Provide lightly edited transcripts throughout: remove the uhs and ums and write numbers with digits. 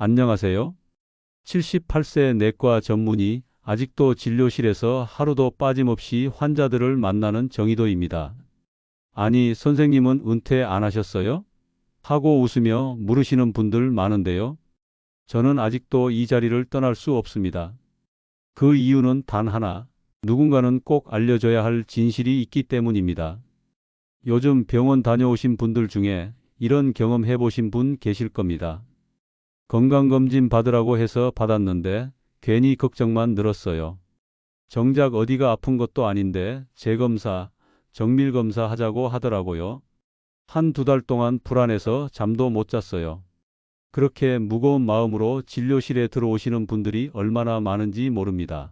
안녕하세요. 78세 내과 전문의, 아직도 진료실에서 하루도 빠짐없이 환자들을 만나는 정의도입니다. 아니, 선생님은 은퇴 안 하셨어요? 하고 웃으며 물으시는 분들 많은데요. 저는 아직도 이 자리를 떠날 수 없습니다. 그 이유는 단 하나, 누군가는 꼭 알려줘야 할 진실이 있기 때문입니다. 요즘 병원 다녀오신 분들 중에 이런 경험 해보신 분 계실 겁니다. 건강검진 받으라고 해서 받았는데 괜히 걱정만 늘었어요. 정작 어디가 아픈 것도 아닌데 재검사, 정밀검사 하자고 하더라고요. 한두 달 동안 불안해서 잠도 못 잤어요. 그렇게 무거운 마음으로 진료실에 들어오시는 분들이 얼마나 많은지 모릅니다.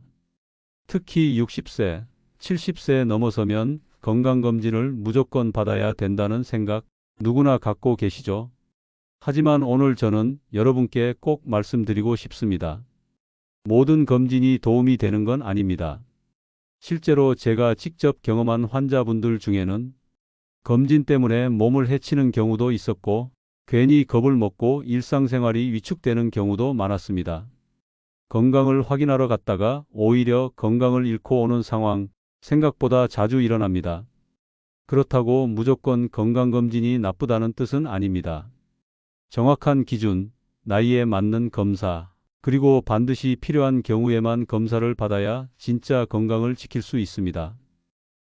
특히 60세, 70세 넘어서면 건강검진을 무조건 받아야 된다는 생각 누구나 갖고 계시죠? 하지만 오늘 저는 여러분께 꼭 말씀드리고 싶습니다. 모든 검진이 도움이 되는 건 아닙니다. 실제로 제가 직접 경험한 환자분들 중에는 검진 때문에 몸을 해치는 경우도 있었고 괜히 겁을 먹고 일상생활이 위축되는 경우도 많았습니다. 건강을 확인하러 갔다가 오히려 건강을 잃고 오는 상황 생각보다 자주 일어납니다. 그렇다고 무조건 건강검진이 나쁘다는 뜻은 아닙니다. 정확한 기준, 나이에 맞는 검사, 그리고 반드시 필요한 경우에만 검사를 받아야 진짜 건강을 지킬 수 있습니다.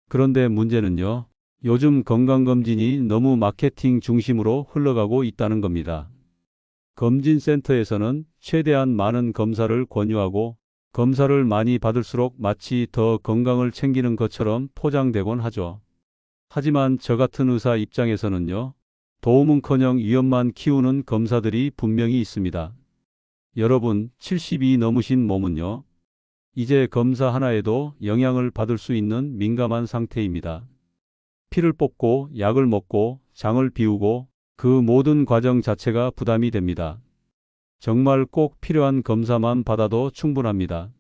그런데 문제는요, 요즘 건강검진이 너무 마케팅 중심으로 흘러가고 있다는 겁니다. 검진센터에서는 최대한 많은 검사를 권유하고 검사를 많이 받을수록 마치 더 건강을 챙기는 것처럼 포장되곤 하죠. 하지만 저 같은 의사 입장에서는요, 도움은커녕 위험만 키우는 검사들이 분명히 있습니다. 여러분, 70이 넘으신 몸은요, 이제 검사 하나에도 영향을 받을 수 있는 민감한 상태입니다. 피를 뽑고 약을 먹고 장을 비우고 그 모든 과정 자체가 부담이 됩니다. 정말 꼭 필요한 검사만 받아도 충분합니다.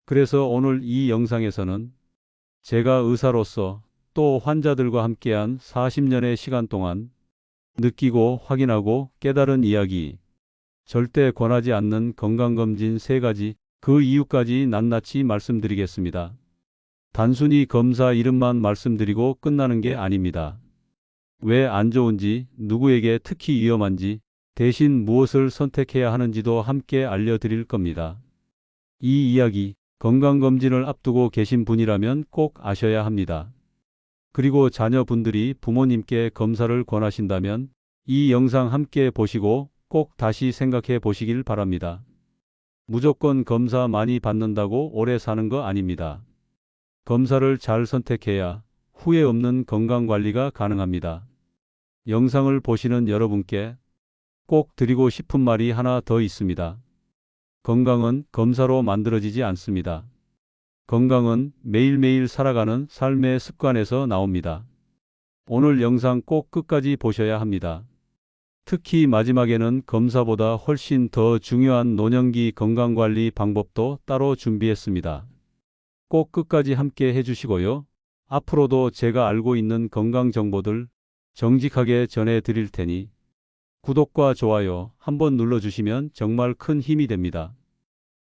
그래서 오늘 이 영상에서는 제가 의사로서 또 환자들과 함께한 40년의 시간 동안 느끼고 확인하고 깨달은 이야기, 절대 권하지 않는 건강검진 3가지, 그 이유까지 낱낱이 말씀드리겠습니다. 단순히 검사 이름만 말씀드리고 끝나는 게 아닙니다. 왜 안 좋은지, 누구에게 특히 위험한지, 대신 무엇을 선택해야 하는지도 함께 알려드릴 겁니다. 이 이야기, 건강검진을 앞두고 계신 분이라면 꼭 아셔야 합니다. 그리고 자녀분들이 부모님께 검사를 권하신다면 이 영상 함께 보시고 꼭 다시 생각해 보시길 바랍니다. 무조건 검사 많이 받는다고 오래 사는 거 아닙니다. 검사를 잘 선택해야 후회 없는 건강관리가 가능합니다. 영상을 보시는 여러분께 꼭 드리고 싶은 말이 하나 더 있습니다. 건강은 검사로 만들어지지 않습니다. 건강은 매일매일 살아가는 삶의 습관에서 나옵니다. 오늘 영상 꼭 끝까지 보셔야 합니다. 특히 마지막에는 검사보다 훨씬 더 중요한 노년기 건강관리 방법도 따로 준비했습니다. 꼭 끝까지 함께 해주시고요. 앞으로도 제가 알고 있는 건강 정보들 정직하게 전해드릴 테니 구독과 좋아요 한번 눌러주시면 정말 큰 힘이 됩니다.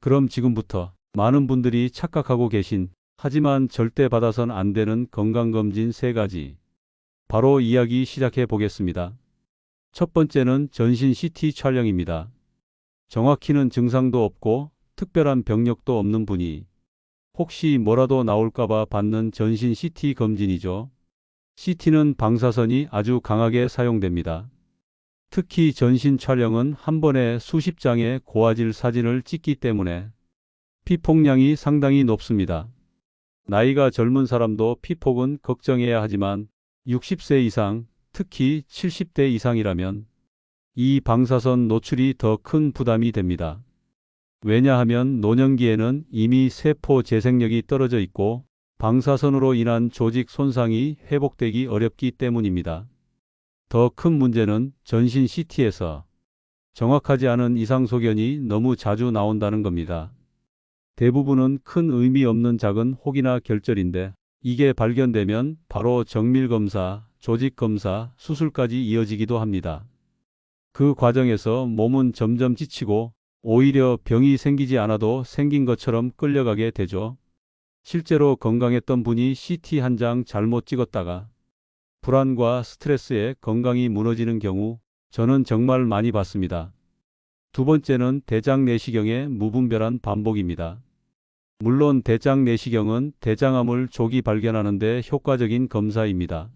그럼 지금부터 많은 분들이 착각하고 계신 하지만 절대 받아선 안 되는 건강검진 3가지 바로 이야기 시작해 보겠습니다. 첫 번째는 전신 CT 촬영입니다. 정확히는 증상도 없고 특별한 병력도 없는 분이 혹시 뭐라도 나올까봐 받는 전신 CT 검진이죠. CT는 방사선이 아주 강하게 사용됩니다. 특히 전신 촬영은 한 번에 수십 장의 고화질 사진을 찍기 때문에 피폭량이 상당히 높습니다. 나이가 젊은 사람도 피폭은 걱정해야 하지만 60세 이상, 특히 70대 이상이라면 이 방사선 노출이 더 큰 부담이 됩니다. 왜냐하면 노년기에는 이미 세포 재생력이 떨어져 있고 방사선으로 인한 조직 손상이 회복되기 어렵기 때문입니다. 더 큰 문제는 전신 CT에서 정확하지 않은 이상소견이 너무 자주 나온다는 겁니다. 대부분은 큰 의미 없는 작은 혹이나 결절인데 이게 발견되면 바로 정밀검사, 조직검사, 수술까지 이어지기도 합니다. 그 과정에서 몸은 점점 지치고 오히려 병이 생기지 않아도 생긴 것처럼 끌려가게 되죠. 실제로 건강했던 분이 CT 한 장 잘못 찍었다가 불안과 스트레스에 건강이 무너지는 경우 저는 정말 많이 봤습니다. 두 번째는 대장 내시경의 무분별한 반복입니다. 물론 대장 내시경은 대장암을 조기 발견하는 데 효과적인 검사입니다.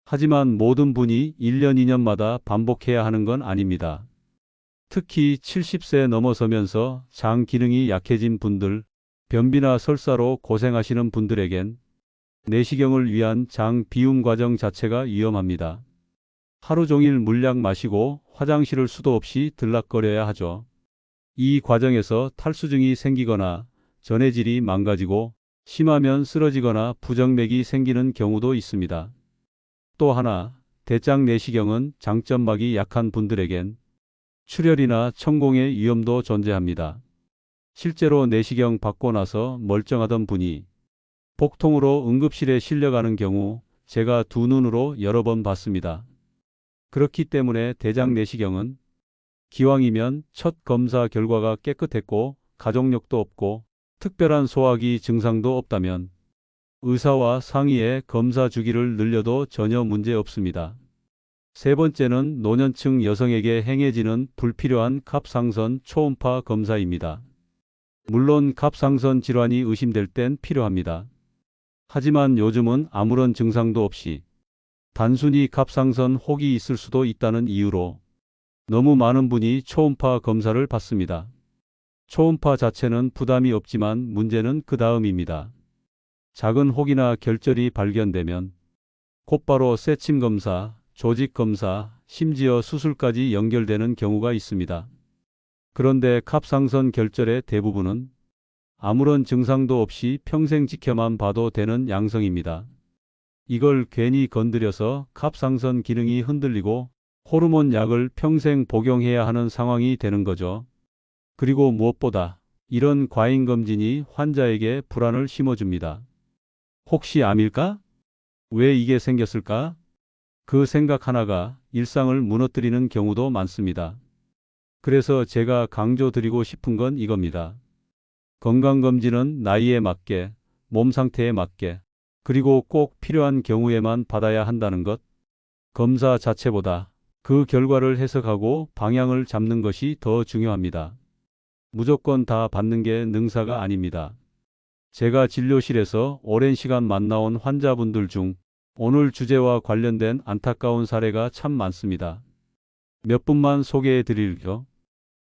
하지만 모든 분이 1년, 2년마다 반복해야 하는 건 아닙니다. 특히 70세 넘어서면서 장 기능이 약해진 분들, 변비나 설사로 고생하시는 분들에겐 내시경을 위한 장 비움 과정 자체가 위험합니다. 하루 종일 물약 마시고 화장실을 수도 없이 들락거려야 하죠. 이 과정에서 탈수증이 생기거나 전해질이 망가지고 심하면 쓰러지거나 부정맥이 생기는 경우도 있습니다. 또 하나, 대장 내시경은 장점막이 약한 분들에겐 출혈이나 천공의 위험도 존재합니다. 실제로 내시경 받고 나서 멀쩡하던 분이 복통으로 응급실에 실려가는 경우 제가 두 눈으로 여러 번 봤습니다. 그렇기 때문에 대장 내시경은 기왕이면 첫 검사 결과가 깨끗했고 가족력도 없고 특별한 소화기 증상도 없다면 의사와 상의해 검사 주기를 늘려도 전혀 문제 없습니다. 세 번째는 노년층 여성에게 행해지는 불필요한 갑상선 초음파 검사입니다. 물론 갑상선 질환이 의심될 땐 필요합니다. 하지만 요즘은 아무런 증상도 없이 단순히 갑상선 혹이 있을 수도 있다는 이유로 너무 많은 분이 초음파 검사를 받습니다. 초음파 자체는 부담이 없지만 문제는 그 다음입니다. 작은 혹이나 결절이 발견되면 곧바로 세침 검사, 조직 검사, 심지어 수술까지 연결되는 경우가 있습니다. 그런데 갑상선 결절의 대부분은 아무런 증상도 없이 평생 지켜만 봐도 되는 양성입니다. 이걸 괜히 건드려서 갑상선 기능이 흔들리고 호르몬 약을 평생 복용해야 하는 상황이 되는 거죠. 그리고 무엇보다 이런 과잉검진이 환자에게 불안을 심어줍니다. 혹시 암일까? 왜 이게 생겼을까? 그 생각 하나가 일상을 무너뜨리는 경우도 많습니다. 그래서 제가 강조드리고 싶은 건 이겁니다. 건강검진은 나이에 맞게, 몸 상태에 맞게, 그리고 꼭 필요한 경우에만 받아야 한다는 것. 검사 자체보다 그 결과를 해석하고 방향을 잡는 것이 더 중요합니다. 무조건 다 받는 게 능사가 아닙니다. 제가 진료실에서 오랜 시간 만나온 환자분들 중 오늘 주제와 관련된 안타까운 사례가 참 많습니다. 몇 분만 소개해 드릴게요.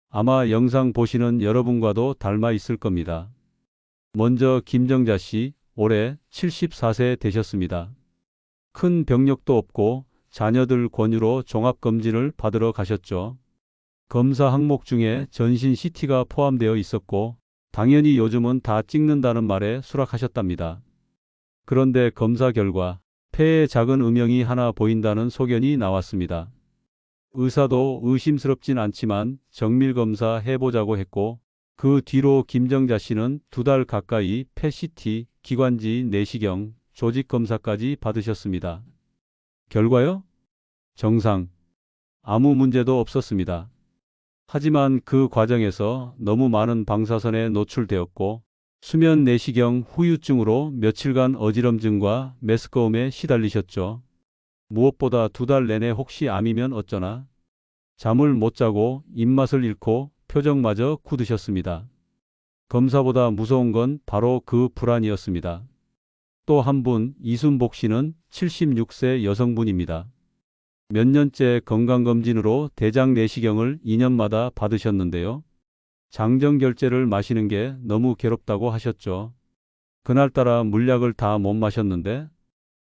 아마 영상 보시는 여러분과도 닮아 있을 겁니다. 먼저 김정자 씨, 올해 74세 되셨습니다. 큰 병력도 없고 자녀들 권유로 종합검진을 받으러 가셨죠. 검사 항목 중에 전신 CT가 포함되어 있었고 당연히 요즘은 다 찍는다는 말에 수락하셨답니다. 그런데 검사 결과 폐에 작은 음영이 하나 보인다는 소견이 나왔습니다. 의사도 의심스럽진 않지만 정밀검사 해보자고 했고 그 뒤로 김정자 씨는 2달 가까이 폐 CT, 기관지 내시경, 조직검사까지 받으셨습니다. 결과요? 정상. 아무 문제도 없었습니다. 하지만 그 과정에서 너무 많은 방사선에 노출되었고 수면 내시경 후유증으로 며칠간 어지럼증과 메스꺼움에 시달리셨죠. 무엇보다 2달 내내 혹시 암이면 어쩌나 잠을 못 자고 입맛을 잃고 표정마저 굳으셨습니다. 검사보다 무서운 건 바로 그 불안이었습니다. 또 한 분, 이순복 씨는 76세 여성분입니다. 몇 년째 건강검진으로 대장 내시경을 2년마다 받으셨는데요. 장정결제를 마시는 게 너무 괴롭다고 하셨죠. 그날따라 물약을 다 못 마셨는데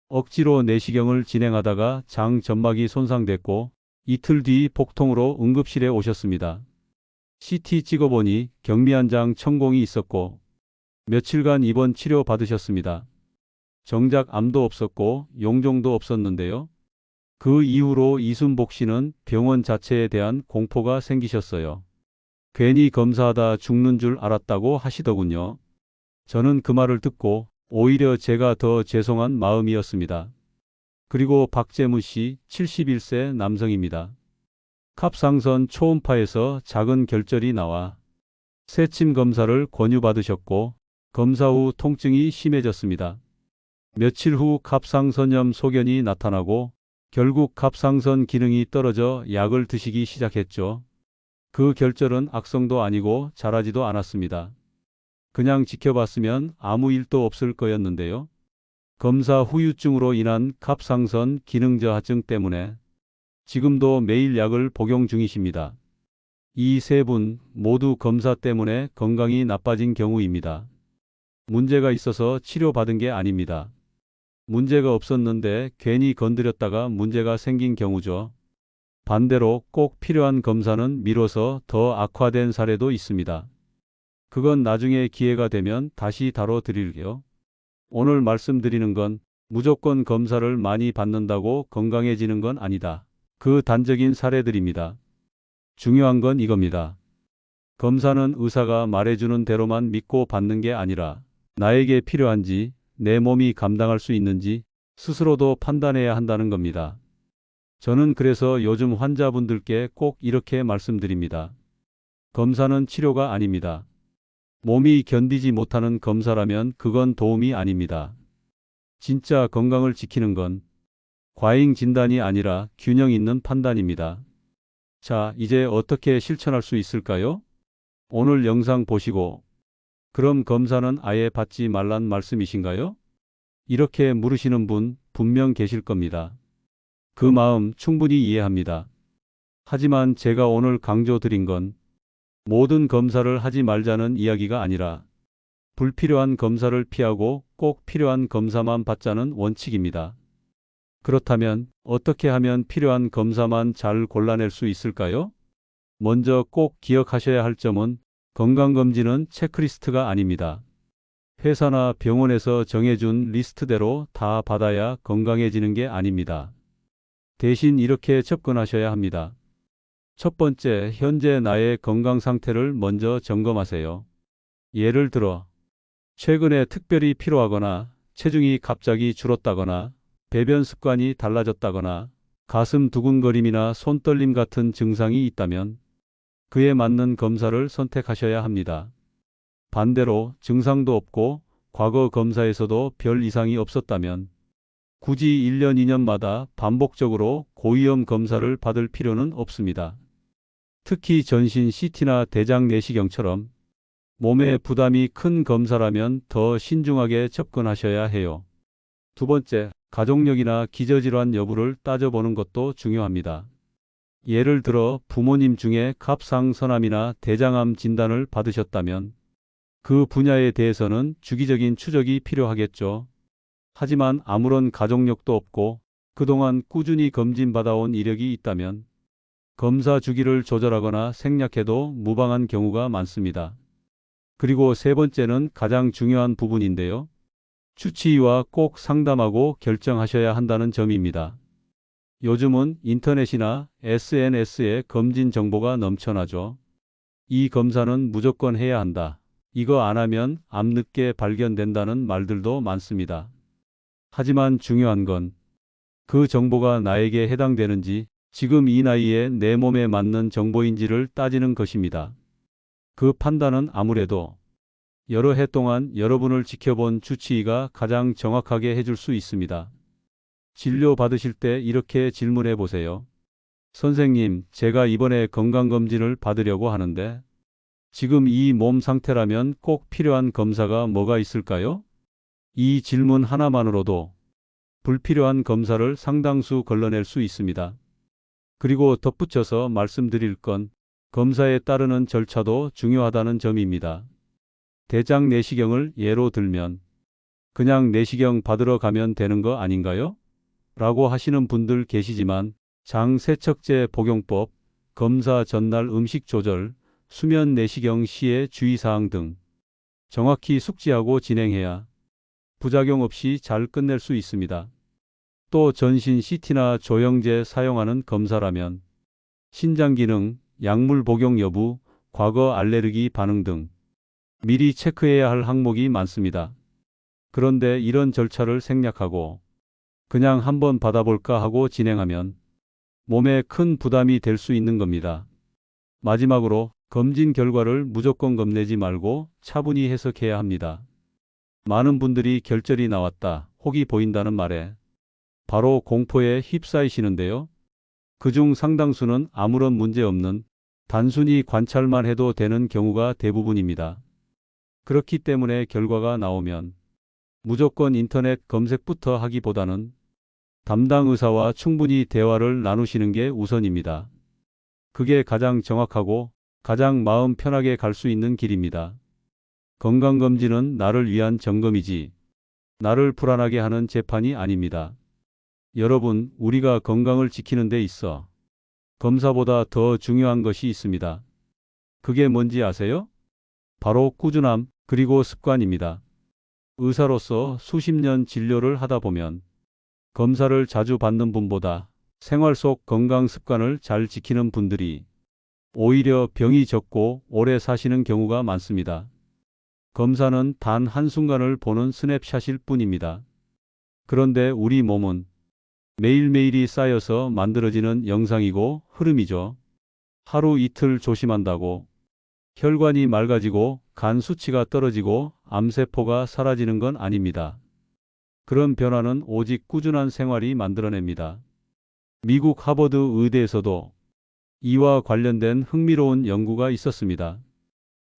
억지로 내시경을 진행하다가 장 점막이 손상됐고 이틀 뒤 복통으로 응급실에 오셨습니다. CT 찍어보니 경미한 천공이 있었고 며칠간 입원 치료 받으셨습니다. 정작 암도 없었고 용종도 없었는데요. 그 이후로 이순복 씨는 병원 자체에 대한 공포가 생기셨어요. 괜히 검사하다 죽는 줄 알았다고 하시더군요. 저는 그 말을 듣고 오히려 제가 더 죄송한 마음이었습니다. 그리고 박재무 씨 71세 남성입니다. 갑상선 초음파에서 작은 결절이 나와 새침 검사를 권유받으셨고 검사 후 통증이 심해졌습니다. 며칠 후 갑상선염 소견이 나타나고 결국 갑상선 기능이 떨어져 약을 드시기 시작했죠. 그 결절은 악성도 아니고 자라지도 않았습니다. 그냥 지켜봤으면 아무 일도 없을 거였는데요. 검사 후유증으로 인한 갑상선 기능 저하증 때문에 지금도 매일 약을 복용 중이십니다. 이 세 분 모두 검사 때문에 건강이 나빠진 경우입니다. 문제가 있어서 치료받은 게 아닙니다. 문제가 없었는데 괜히 건드렸다가 문제가 생긴 경우죠. 반대로 꼭 필요한 검사는 미뤄서 더 악화된 사례도 있습니다. 그건 나중에 기회가 되면 다시 다뤄드릴게요. 오늘 말씀드리는 건 무조건 검사를 많이 받는다고 건강해지는 건 아니다. 그 단적인 사례들입니다. 중요한 건 이겁니다. 검사는 의사가 말해주는 대로만 믿고 받는 게 아니라 나에게 필요한지, 내 몸이 감당할 수 있는지 스스로도 판단해야 한다는 겁니다. 저는 그래서 요즘 환자분들께 꼭 이렇게 말씀드립니다. 검사는 치료가 아닙니다. 몸이 견디지 못하는 검사라면 그건 도움이 아닙니다. 진짜 건강을 지키는 건 과잉 진단이 아니라 균형 있는 판단입니다. 자, 이제 어떻게 실천할 수 있을까요? 오늘 영상 보시고 그럼 검사는 아예 받지 말란 말씀이신가요? 이렇게 물으시는 분 분명 계실 겁니다. 그 마음 충분히 이해합니다. 하지만 제가 오늘 강조드린 건 모든 검사를 하지 말자는 이야기가 아니라 불필요한 검사를 피하고 꼭 필요한 검사만 받자는 원칙입니다. 그렇다면 어떻게 하면 필요한 검사만 잘 골라낼 수 있을까요? 먼저 꼭 기억하셔야 할 점은 건강검진은 체크리스트가 아닙니다. 회사나 병원에서 정해준 리스트대로 다 받아야 건강해지는 게 아닙니다. 대신 이렇게 접근하셔야 합니다. 첫 번째, 현재 나의 건강 상태를 먼저 점검하세요. 예를 들어, 최근에 특별히 피로하거나 체중이 갑자기 줄었다거나 배변 습관이 달라졌다거나 가슴 두근거림이나 손떨림 같은 증상이 있다면 그에 맞는 검사를 선택하셔야 합니다. 반대로 증상도 없고 과거 검사에서도 별 이상이 없었다면 굳이 1년, 2년마다 반복적으로 고위험 검사를 받을 필요는 없습니다. 특히 전신 CT나 대장 내시경처럼 몸에 부담이 큰 검사라면 더 신중하게 접근하셔야 해요. 두 번째, 가족력이나 기저질환 여부를 따져보는 것도 중요합니다. 예를 들어 부모님 중에 갑상선암이나 대장암 진단을 받으셨다면 그 분야에 대해서는 주기적인 추적이 필요하겠죠. 하지만 아무런 가족력도 없고 그동안 꾸준히 검진받아온 이력이 있다면 검사 주기를 조절하거나 생략해도 무방한 경우가 많습니다. 그리고 세 번째는 가장 중요한 부분인데요. 주치의와 꼭 상담하고 결정하셔야 한다는 점입니다. 요즘은 인터넷이나 SNS에 검진 정보가 넘쳐나죠. 이 검사는 무조건 해야 한다. 이거 안 하면 암 늦게 발견된다는 말들도 많습니다. 하지만 중요한 건 그 정보가 나에게 해당되는지, 지금 이 나이에 내 몸에 맞는 정보인지를 따지는 것입니다. 그 판단은 아무래도 여러 해 동안 여러분을 지켜본 주치의가 가장 정확하게 해줄 수 있습니다. 진료 받으실 때 이렇게 질문해 보세요. 선생님, 제가 이번에 건강검진을 받으려고 하는데 지금 이 몸 상태라면 꼭 필요한 검사가 뭐가 있을까요? 이 질문 하나만으로도 불필요한 검사를 상당수 걸러낼 수 있습니다. 그리고 덧붙여서 말씀드릴 건 검사에 따르는 절차도 중요하다는 점입니다. 대장 내시경을 예로 들면 그냥 내시경 받으러 가면 되는 거 아닌가요? 라고 하시는 분들 계시지만 장 세척제 복용법, 검사 전날 음식 조절, 수면 내시경 시의 주의사항 등 정확히 숙지하고 진행해야 부작용 없이 잘 끝낼 수 있습니다. 또 전신 CT나 조영제 사용하는 검사라면 신장 기능, 약물 복용 여부, 과거 알레르기 반응 등 미리 체크해야 할 항목이 많습니다. 그런데 이런 절차를 생략하고 그냥 한번 받아볼까 하고 진행하면 몸에 큰 부담이 될 수 있는 겁니다. 마지막으로 검진 결과를 무조건 겁내지 말고 차분히 해석해야 합니다. 많은 분들이 결절이 나왔다, 혹이 보인다는 말에 바로 공포에 휩싸이시는데요. 그중 상당수는 아무런 문제 없는 단순히 관찰만 해도 되는 경우가 대부분입니다. 그렇기 때문에 결과가 나오면 무조건 인터넷 검색부터 하기보다는 담당 의사와 충분히 대화를 나누시는 게 우선입니다. 그게 가장 정확하고 가장 마음 편하게 갈 수 있는 길입니다. 건강검진은 나를 위한 점검이지 나를 불안하게 하는 재판이 아닙니다. 여러분, 우리가 건강을 지키는 데 있어 검사보다 더 중요한 것이 있습니다. 그게 뭔지 아세요? 바로 꾸준함, 그리고 습관입니다. 의사로서 수십 년 진료를 하다 보면 검사를 자주 받는 분보다 생활 속 건강 습관을 잘 지키는 분들이 오히려 병이 적고 오래 사시는 경우가 많습니다. 검사는 단 한순간을 보는 스냅샷일 뿐입니다. 그런데 우리 몸은 매일매일이 쌓여서 만들어지는 영상이고 흐름이죠. 하루 이틀 조심한다고 혈관이 맑아지고 간 수치가 떨어지고 암세포가 사라지는 건 아닙니다. 그런 변화는 오직 꾸준한 생활이 만들어냅니다. 미국 하버드 의대에서도 이와 관련된 흥미로운 연구가 있었습니다.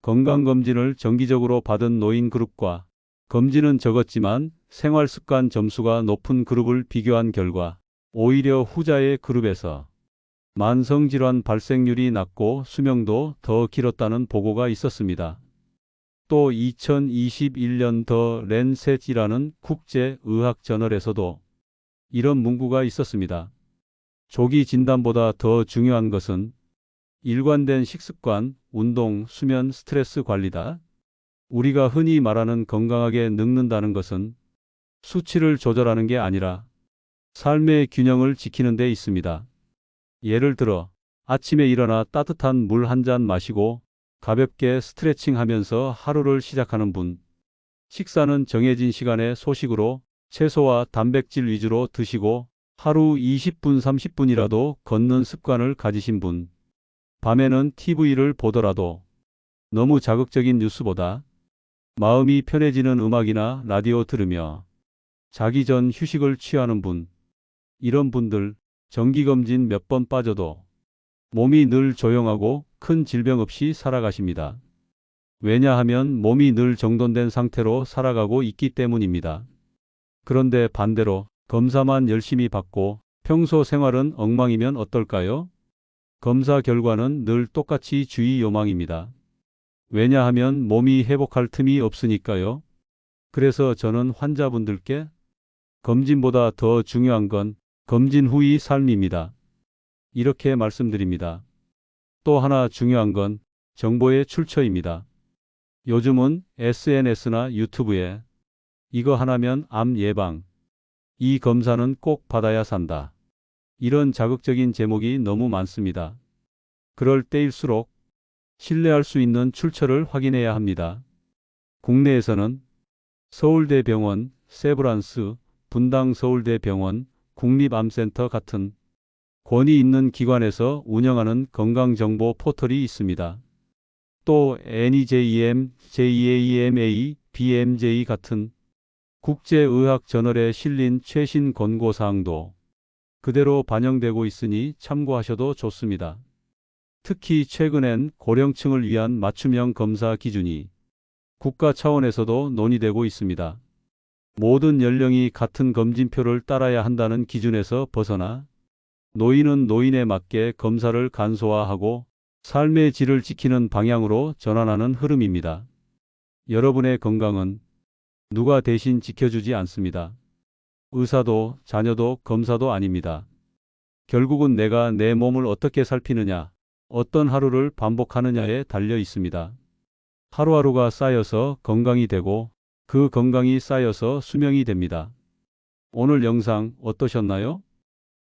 건강검진을 정기적으로 받은 노인 그룹과 검진은 적었지만 생활습관 점수가 높은 그룹을 비교한 결과 오히려 후자의 그룹에서 만성질환 발생률이 낮고 수명도 더 길었다는 보고가 있었습니다. 또 2021년 더 랜셋이라는 국제의학 저널에서도 이런 문구가 있었습니다. 조기 진단보다 더 중요한 것은 일관된 식습관, 운동, 수면, 스트레스 관리다. 우리가 흔히 말하는 건강하게 늙는다는 것은 수치를 조절하는 게 아니라 삶의 균형을 지키는 데 있습니다. 예를 들어 아침에 일어나 따뜻한 물 한 잔 마시고 가볍게 스트레칭 하면서 하루를 시작하는 분, 식사는 정해진 시간에 소식으로 채소와 단백질 위주로 드시고 하루 20분 30분이라도 걷는 습관을 가지신 분, 밤에는 TV를 보더라도 너무 자극적인 뉴스보다 마음이 편해지는 음악이나 라디오 들으며 자기 전 휴식을 취하는 분, 이런 분들 정기검진 몇 번 빠져도 몸이 늘 조용하고 큰 질병 없이 살아가십니다. 왜냐하면 몸이 늘 정돈된 상태로 살아가고 있기 때문입니다. 그런데 반대로 검사만 열심히 받고 평소 생활은 엉망이면 어떨까요? 검사 결과는 늘 똑같이 주의 요망입니다. 왜냐하면 몸이 회복할 틈이 없으니까요. 그래서 저는 환자분들께 검진보다 더 중요한 건 검진 후의 삶입니다. 이렇게 말씀드립니다. 또 하나 중요한 건 정보의 출처입니다. 요즘은 SNS나 유튜브에 이거 하나면 암 예방, 이 검사는 꼭 받아야 산다, 이런 자극적인 제목이 너무 많습니다. 그럴 때일수록 신뢰할 수 있는 출처를 확인해야 합니다. 국내에서는 서울대병원, 세브란스, 분당서울대병원, 국립암센터 같은 권위 있는 기관에서 운영하는 건강정보 포털이 있습니다. 또 NEJM, JAEMA, BMJ 같은 국제의학 저널에 실린 최신 권고사항도 그대로 반영되고 있으니 참고하셔도 좋습니다. 특히 최근엔 고령층을 위한 맞춤형 검사 기준이 국가 차원에서도 논의되고 있습니다. 모든 연령이 같은 검진표를 따라야 한다는 기준에서 벗어나 노인은 노인에 맞게 검사를 간소화하고 삶의 질을 지키는 방향으로 전환하는 흐름입니다. 여러분의 건강은 누가 대신 지켜주지 않습니다. 의사도 자녀도 검사도 아닙니다. 결국은 내가 내 몸을 어떻게 살피느냐, 어떤 하루를 반복하느냐에 달려 있습니다. 하루하루가 쌓여서 건강이 되고 그 건강이 쌓여서 수명이 됩니다. 오늘 영상 어떠셨나요?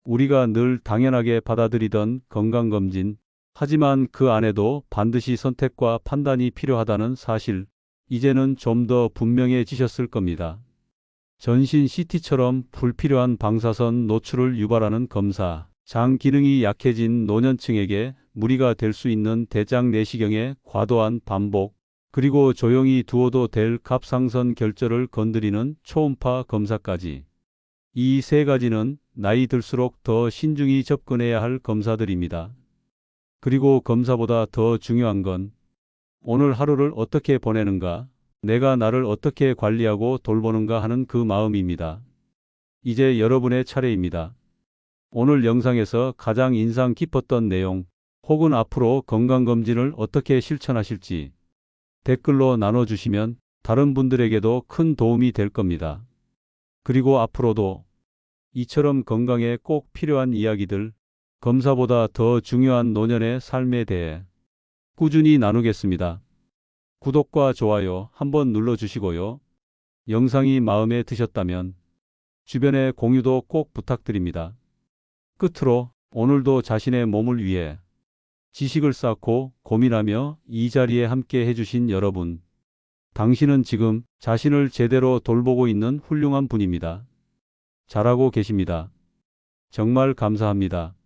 우리가 늘 당연하게 받아들이던 건강검진, 하지만 그 안에도 반드시 선택과 판단이 필요하다는 사실, 이제는 좀 더 분명해지셨을 겁니다. 전신 CT처럼 불필요한 방사선 노출을 유발하는 검사, 장 기능이 약해진 노년층에게 무리가 될 수 있는 대장 내시경의 과도한 반복, 그리고 조용히 두어도 될 갑상선 결절을 건드리는 초음파 검사까지. 이 세 가지는 나이 들수록 더 신중히 접근해야 할 검사들입니다. 그리고 검사보다 더 중요한 건 오늘 하루를 어떻게 보내는가, 내가 나를 어떻게 관리하고 돌보는가 하는 그 마음입니다. 이제 여러분의 차례입니다. 오늘 영상에서 가장 인상 깊었던 내용, 혹은 앞으로 건강검진을 어떻게 실천하실지 댓글로 나눠주시면 다른 분들에게도 큰 도움이 될 겁니다. 그리고 앞으로도 이처럼 건강에 꼭 필요한 이야기들, 검사보다 더 중요한 노년의 삶에 대해 꾸준히 나누겠습니다. 구독과 좋아요 한번 눌러주시고요. 영상이 마음에 드셨다면 주변에 공유도 꼭 부탁드립니다. 끝으로 오늘도 자신의 몸을 위해 지식을 쌓고 고민하며 이 자리에 함께 해주신 여러분, 당신은 지금 자신을 제대로 돌보고 있는 훌륭한 분입니다. 잘하고 계십니다. 정말 감사합니다.